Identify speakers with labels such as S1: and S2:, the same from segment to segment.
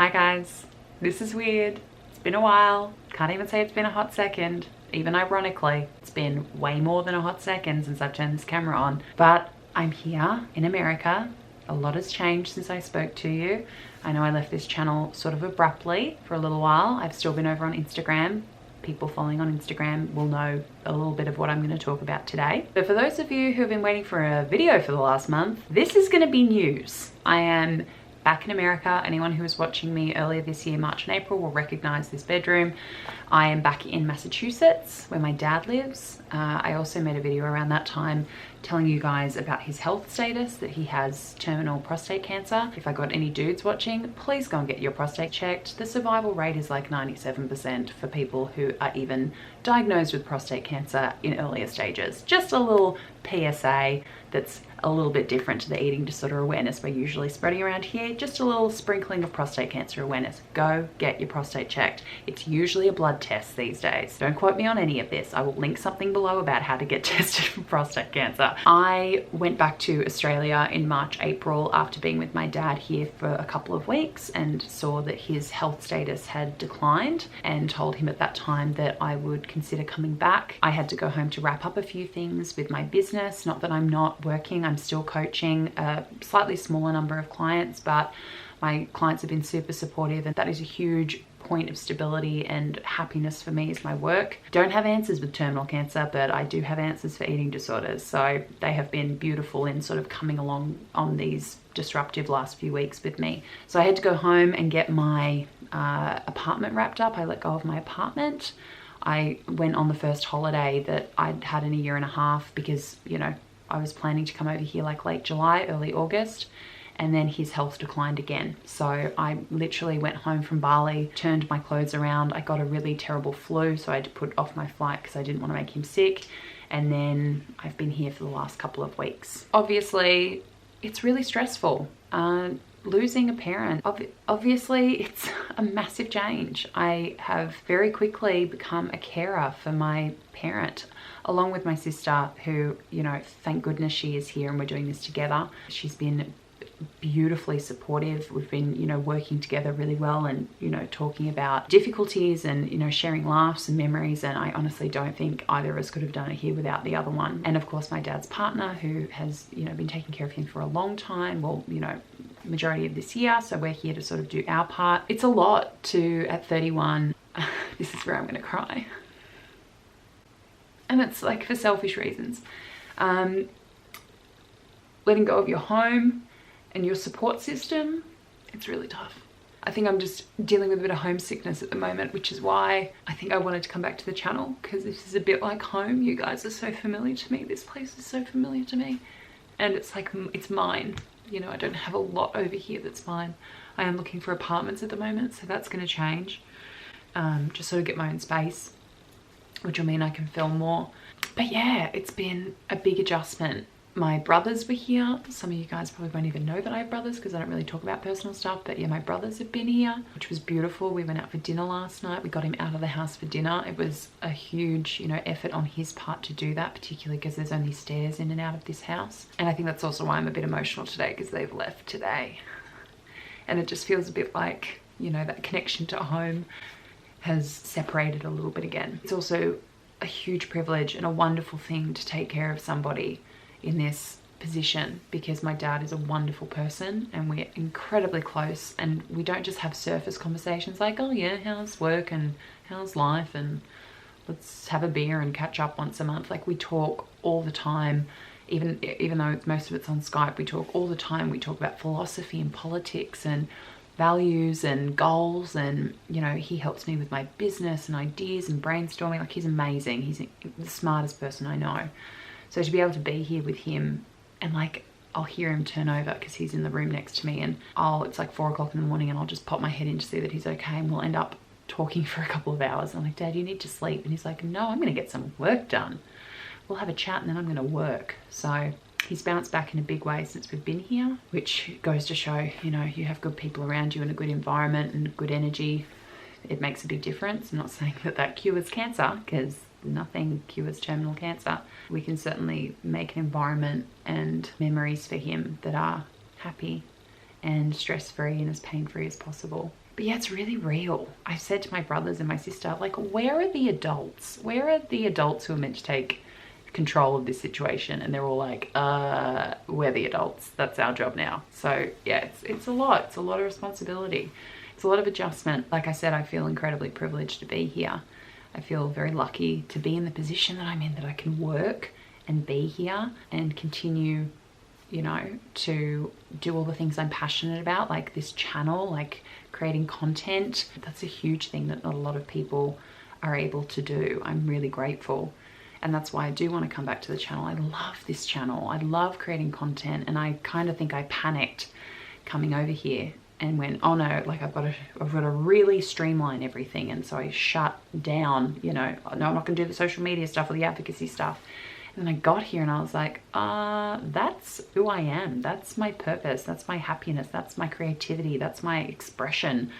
S1: Alright guys, this is weird. It's been a while. Can't even say it's been a hot second. Even ironically, it's been way more than a hot second since I've turned this camera on. But I'm here in America. A lot has changed since I spoke to you. I know I left this channel sort of abruptly for a little while. I've still been over on Instagram. People following on Instagram will know a little bit of what I'm going to talk about today. But for those of you who have been waiting for a video for the last month, this is going to be news. I am back in America. Anyone who was watching me earlier this year, March and April, will recognize this bedroom. I am back in Massachusetts where my dad lives. I also made a video around that time telling you guys about his health status, that he has terminal prostate cancer. If I got any dudes watching, please go and get your prostate checked. The survival rate is like 97% for people who are even diagnosed with prostate cancer in earlier stages. Just a little PSA that's a little bit different to the eating disorder awareness we're usually spreading around here. Just a little sprinkling of prostate cancer awareness. Go get your prostate checked. It's usually a blood test these days. Don't quote me on any of this. I will link something below about how to get tested for prostate cancer. I went back to Australia in March, April after being with my dad here for a couple of weeks and saw that his health status had declined and told him at that time that I would consider coming back. I had to go home to wrap up a few things with my business. Not that I'm not working, I'm still coaching a slightly smaller number of clients, but my clients have been super supportive, and that is a huge point of stability and happiness for me is my work. Don't have answers with terminal cancer, but I do have answers for eating disorders. So they have been beautiful in sort of coming along on these disruptive last few weeks with me. So I had to go home and get my apartment wrapped up. I let go of my apartment. I went on the first holiday that I'd had in a year and a half because, you know, I was planning to come over here like late July, early August, and then his health declined again. So I literally went home from Bali, turned my clothes around. I got a really terrible flu, so I had to put off my flight because I didn't want to make him sick. And then I've been here for the last couple of weeks. Obviously, it's really stressful. Losing a parent, obviously it's a massive change. I have very quickly become a carer for my parent, along with my sister who, you know, thank goodness she is here and we're doing this together. She's been beautifully supportive. We've been, you know, working together really well and, you know, talking about difficulties and, you know, sharing laughs and memories. And I honestly don't think either of us could have done it here without the other one. And of course, my dad's partner who has, you know, been taking care of him for a long time. Well, you know, majority of this year. So we're here to sort of do our part. It's a lot to, at 31, this is where I'm going to cry. And it's like for selfish reasons. Letting go of your home and your support system, it's really tough. I think I'm just dealing with a bit of homesickness at the moment, which is why I think I wanted to come back to the channel, because this is a bit like home. You guys are so familiar to me. This place is so familiar to me. And it's like, it's mine. You know, I don't have a lot over here that's mine. I am looking for apartments at the moment, so that's going to change. Just sort of get my own space, which will mean I can film more. But yeah, it's been a big adjustment. My brothers were here. Some of you guys probably won't even know that I have brothers because I don't really talk about personal stuff, but yeah, my brothers have been here, which was beautiful. We went out for dinner last night. We got him out of the house for dinner. It was a huge, you know, effort on his part to do that, particularly because there's only stairs in and out of this house. And I think that's also why I'm a bit emotional today, because they've left today. And it just feels a bit like, you know, that connection to home has separated a little bit again. It's also a huge privilege and a wonderful thing to take care of somebody in this position, because my dad is a wonderful person and we're incredibly close, and we don't just have surface conversations like, oh yeah, how's work and how's life and let's have a beer and catch up once a month. Like, we talk all the time. Even though most of it's on Skype, we talk all the time. We talk about philosophy and politics and values and goals, and, you know, he helps me with my business and ideas and brainstorming. Like, he's amazing. He's the smartest person I know. So to be able to be here with him, and like, I'll hear him turn over because he's in the room next to me, and it's like 4 o'clock in the morning, and I'll just pop my head in to see that he's okay, and we'll end up talking for a couple of hours. I'm like, Dad, you need to sleep. And he's like, no, I'm going to get some work done. We'll have a chat and then I'm going to work. So he's bounced back in a big way since we've been here, which goes to show, you know, you have good people around you and a good environment and good energy. It makes a big difference. I'm not saying that that cures cancer, because nothing cures terminal cancer. We can certainly make an environment and memories for him that are happy and stress-free and as pain-free as possible. But yeah, it's really real. I said to my brothers and my sister, like, where are the adults? Where are the adults who are meant to take control of this situation? And they're all like, we're the adults. That's our job now. So yeah, it's a lot. It's a lot of responsibility. It's a lot of adjustment. Like I said, I feel incredibly privileged to be here. I feel very lucky to be in the position that I'm in, that I can work and be here and continue, you know, to do all the things I'm passionate about, like this channel, like creating content. That's a huge thing that not a lot of people are able to do. I'm really grateful. And that's why I do want to come back to the channel. I love this channel. I love creating content, and I kind of think I panicked coming over here and went, oh no, like I've got to really streamline everything. And so I shut down, you know, no, I'm not gonna do the social media stuff or the advocacy stuff. And then I got here and I was like, that's who I am. That's my purpose. That's my happiness. That's my creativity. That's my expression.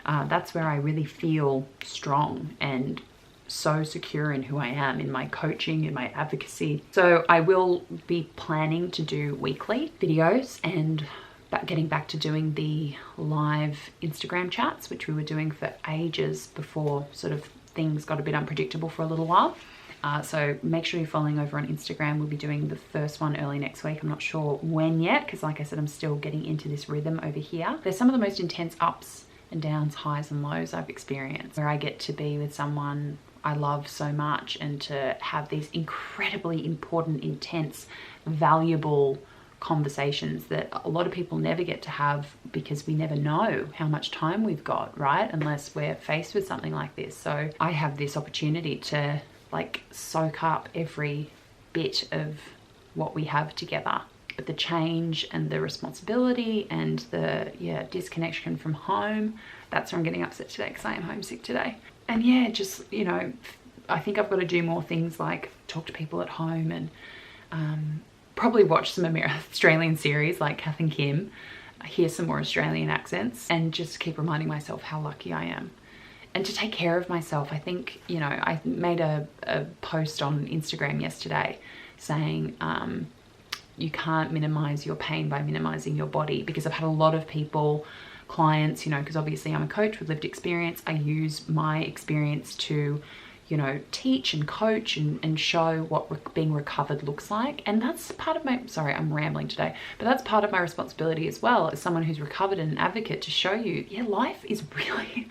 S1: That's where I really feel strong and so secure in who I am, in my coaching, in my advocacy. So I will be planning to do weekly videos and getting back to doing the live Instagram chats, which we were doing for ages before sort of things got a bit unpredictable for a little while. So make sure you're following over on Instagram. We'll be doing the first one early next week. I'm not sure when yet, because like I said, I'm still getting into this rhythm over here. There's some of the most intense ups and downs, highs and lows I've experienced, where I get to be with someone I love so much and to have these incredibly important, intense, valuable conversations that a lot of people never get to have, because we never know how much time we've got, right? Unless we're faced with something like this. So I have this opportunity to like soak up every bit of what we have together. But the change and the responsibility and the disconnection from home, that's where I'm getting upset today, because I am homesick today. And yeah, just, you know, I think I've got to do more things like talk to people at home and probably watch some Australian series like Kath and Kim, hear some more Australian accents, and just keep reminding myself how lucky I am. And to take care of myself. I think, you know, I made a post on Instagram yesterday saying you can't minimize your pain by minimizing your body, because I've had a lot of people, clients, you know, because obviously I'm a coach with lived experience. I use my experience to, you know, teach and coach and show what being recovered looks like. And that's part of my, sorry, I'm rambling today, but that's part of my responsibility as well, as someone who's recovered and an advocate, to show you, yeah, life is really,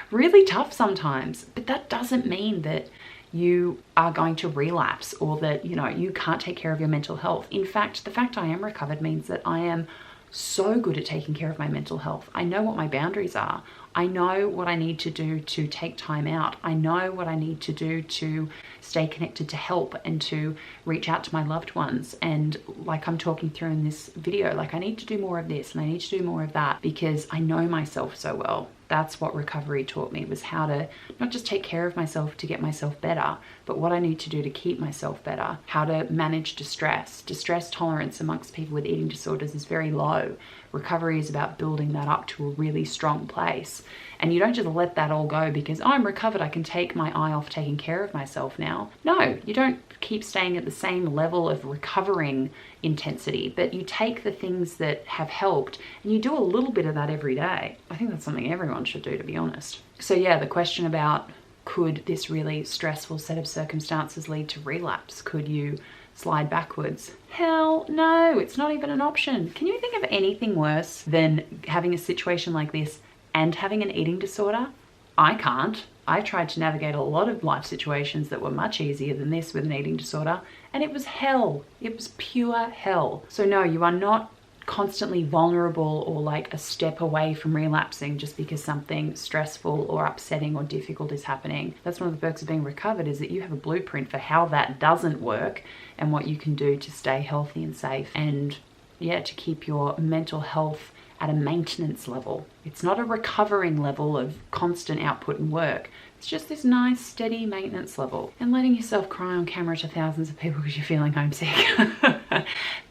S1: really tough sometimes. But that doesn't mean that you are going to relapse or that, you know, you can't take care of your mental health. In fact, the fact I am recovered means that I am so good at taking care of my mental health. I know what my boundaries are. I know what I need to do to take time out. I know what I need to do to stay connected to help and to reach out to my loved ones. And like I'm talking through in this video, like I need to do more of this and I need to do more of that, because I know myself so well. That's what recovery taught me, was how to not just take care of myself to get myself better, but what I need to do to keep myself better, how to manage distress. Distress tolerance amongst people with eating disorders is very low. Recovery is about building that up to a really strong place. And you don't just let that all go because, oh, I'm recovered, I can take my eye off taking care of myself now. No, you don't keep staying at the same level of recovering intensity, but you take the things that have helped and you do a little bit of that every day. I think that's something everyone should do, to be honest. So yeah, the question about, could this really stressful set of circumstances lead to relapse? Could you slide backwards? Hell no, it's not even an option. Can you think of anything worse than having a situation like this and having an eating disorder? I can't. I tried to navigate a lot of life situations that were much easier than this with an eating disorder, and it was hell. It was pure hell. So no, you are not constantly vulnerable or like a step away from relapsing just because something stressful or upsetting or difficult is happening. That's one of the perks of being recovered, is that you have a blueprint for how that doesn't work and what you can do to stay healthy and safe, and yeah, to keep your mental health at a maintenance level. It's not a recovering level of constant output and work. It's just this nice, steady maintenance level. And letting yourself cry on camera to thousands of people because you're feeling homesick.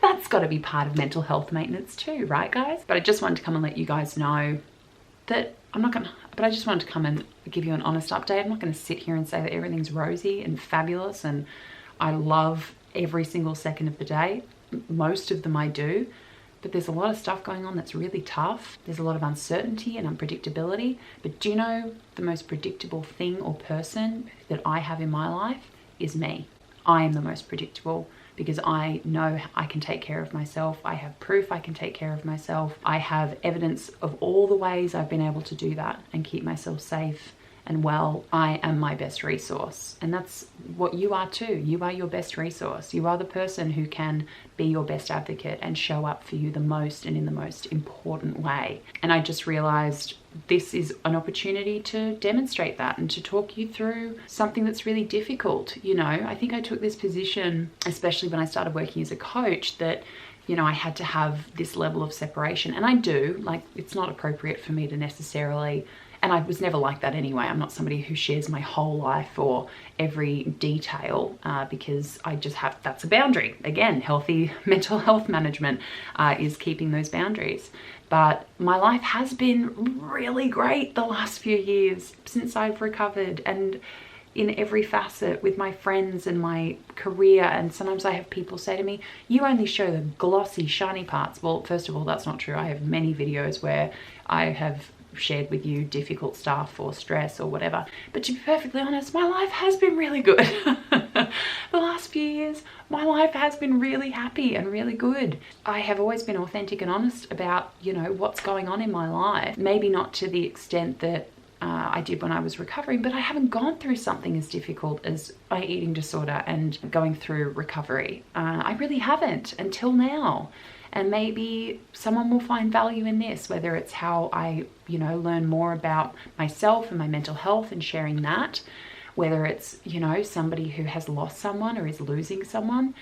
S1: That's got to be part of mental health maintenance too, right guys? But I just wanted to come and let you guys know that I just wanted to come and give you an honest update. I'm not going to sit here and say that everything's rosy and fabulous and I love every single second of the day. Most of them I do. but there's a lot of stuff going on that's really tough. There's a lot of uncertainty and unpredictability. But do you know the most predictable thing or person that I have in my life is me. I am the most predictable because I know I can take care of myself. I have proof I can take care of myself. I have evidence of all the ways I've been able to do that and keep myself safe and well. I am my best resource. And that's what you are too. You are your best resource. You are the person who can be your best advocate and show up for you the most and in the most important way. And I just realized this is an opportunity to demonstrate that and to talk you through something that's really difficult. You know, I think I took this position, especially when I started working as a coach, that you know, I had to have this level of separation. And I do, like, it's not appropriate for me to necessarily, and I was never like that anyway. I'm not somebody who shares my whole life or every detail because I just have, that's a boundary. Again, healthy mental health management is keeping those boundaries. But my life has been really great the last few years since I've recovered, and in every facet with my friends and my career. And sometimes I have people say to me, you only show the glossy, shiny parts. Well, first of all, that's not true. I have many videos where I have shared with you difficult stuff or stress or whatever. But to be perfectly honest, my life has been really good. The last few years, my life has been really happy and really good. I have always been authentic and honest about, you know, what's going on in my life. Maybe not to the extent that I did when I was recovering, but I haven't gone through something as difficult as my eating disorder and going through recovery. I really haven't until now. And maybe someone will find value in this, whether it's how I, you know, learn more about myself and my mental health and sharing that, whether it's, you know, somebody who has lost someone or is losing someone.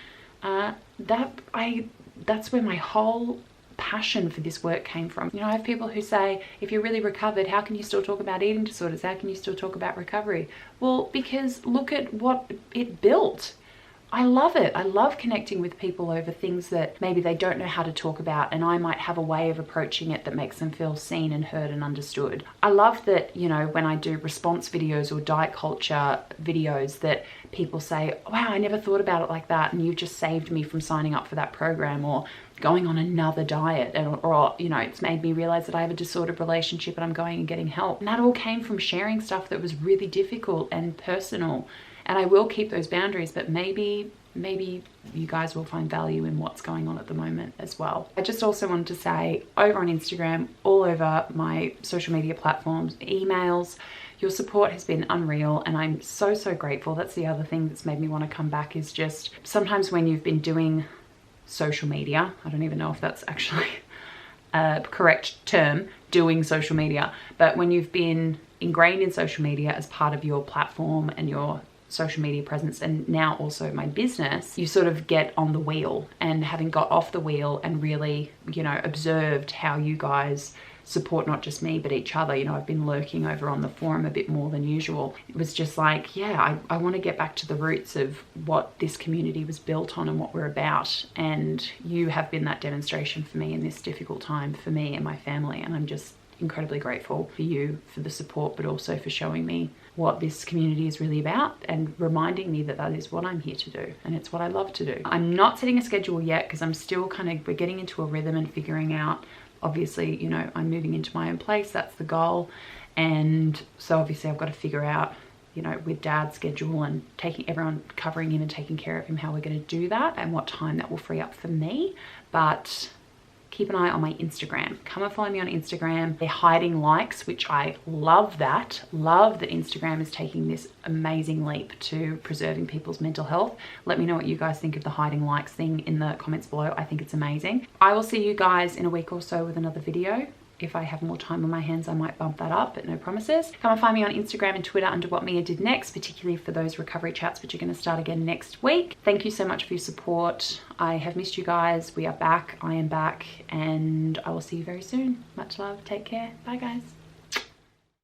S1: That's where my whole passion for this work came from. You know, I have people who say, if you're really recovered, how can you still talk about eating disorders? How can you still talk about recovery? Well, because look at what it built. I love it. I love connecting with people over things that maybe they don't know how to talk about, and I might have a way of approaching it that makes them feel seen and heard and understood. I love that, you know, when I do response videos or diet culture videos, that people say, wow, I never thought about it like that, and you've just saved me from signing up for that program or going on another diet, or you know, it's made me realize that I have a disordered relationship and I'm going and getting help. And that all came from sharing stuff that was really difficult and personal. And I will keep those boundaries, but maybe you guys will find value in what's going on at the moment as well. I just also wanted to say, over on Instagram, all over my social media platforms, emails, your support has been unreal, and I'm so, so grateful. That's the other thing that's made me want to come back, is just sometimes when you've been doing social media, I don't even know if that's actually a correct term, doing social media, but when you've been ingrained in social media as part of your platform and your social media presence, and now also my business, you sort of get on the wheel. And having got off the wheel and really, you know, observed how you guys support not just me but each other, you know, I've been lurking over on the forum a bit more than usual. It was just like, yeah, I want to get back to the roots of what this community was built on and what we're about. And you have been that demonstration for me in this difficult time for me and my family, and I'm just incredibly grateful for you, for the support, but also for showing me what this community is really about and reminding me that that is what I'm here to do, and it's what I love to do. I'm not setting a schedule yet because I'm still we're getting into a rhythm and figuring out, obviously, you know, I'm moving into my own place, that's the goal. And so obviously I've got to figure out, you know, with Dad's schedule and covering him and taking care of him, how we're going to do that and what time that will free up for me. But keep an eye on my Instagram. Come and follow me on Instagram. They're hiding likes, which I love that. Love that Instagram is taking this amazing leap to preserving people's mental health. Let me know what you guys think of the hiding likes thing in the comments below. I think it's amazing. I will see you guys in a week or so with another video. If I have more time on my hands, I might bump that up, but no promises. Come and find me on Instagram and Twitter under What Mia Did Next, particularly for those recovery chats, which are going to start again next week. Thank you so much for your support. I have missed you guys. We are back. I am back, and I will see you very soon. Much love. Take care. Bye, guys.